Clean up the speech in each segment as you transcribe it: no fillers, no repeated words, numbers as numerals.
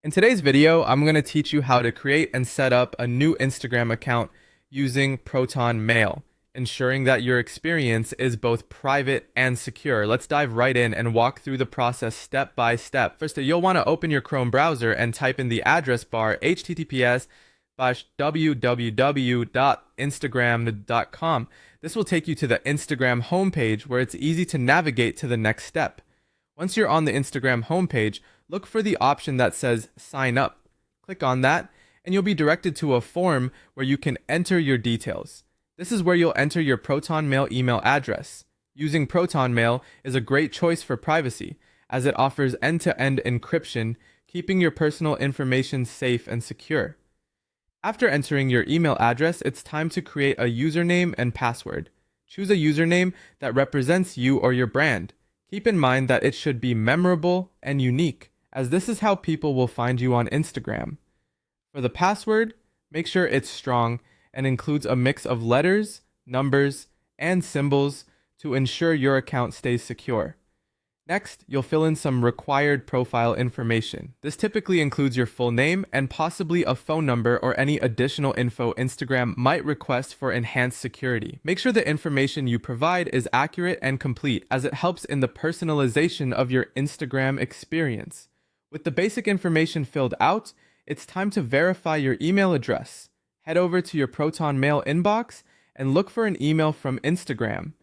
In today's video, I'm going to teach you how to create and set up a new Instagram account using Proton Mail, ensuring that your experience is both private and secure. Let's dive right in and walk through the process step by step. First, you'll want to open your Chrome browser and type in the address bar https://www.instagram.com. This will take you to the Instagram homepage where it's easy to navigate to the next step. Once you're on the Instagram homepage, look for the option that says Sign Up. Click on that, and you'll be directed to a form where you can enter your details. This is where you'll enter your Proton Mail email address. Using Proton Mail is a great choice for privacy, as it offers end-to-end encryption, keeping your personal information safe and secure. After entering your email address, it's time to create a username and password. Choose a username that represents you or your brand. Keep in mind that it should be memorable and unique, as this is how people will find you on Instagram. For the password, make sure it's strong and includes a mix of letters, numbers, and symbols to ensure your account stays secure. Next, you'll fill in some required profile information. This typically includes your full name and possibly a phone number or any additional info Instagram might request for enhanced security. Make sure the information you provide is accurate and complete, as it helps in the personalization of your Instagram experience. With the basic information filled out, it's time to verify your email address. Head over to your Proton Mail inbox and look for an email from Instagram.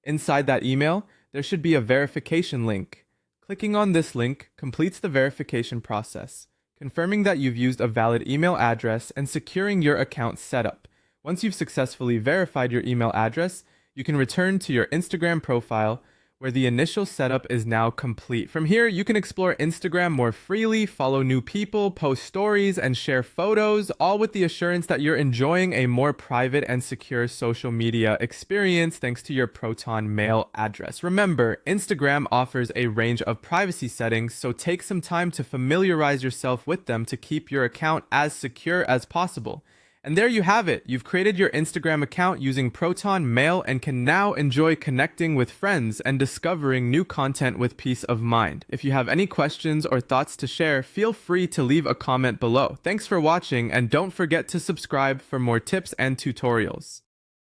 Inside that email, there should be a verification link. Clicking on this link completes the verification process, confirming that you've used a valid email address and securing your account setup. Once you've successfully verified your email address, you can return to your Instagram profile, where the initial setup is now complete. From here, you can explore Instagram more freely, follow new people, post stories, and share photos, all with the assurance that you're enjoying a more private and secure social media experience thanks to your Proton Mail address. Remember, Instagram offers a range of privacy settings, so take some time to familiarize yourself with them to keep your account as secure as possible. And there you have it. You've created your Instagram account using Proton Mail and can now enjoy connecting with friends and discovering new content with peace of mind. If you have any questions or thoughts to share, feel free to leave a comment below. Thanks for watching, and don't forget to subscribe for more tips and tutorials.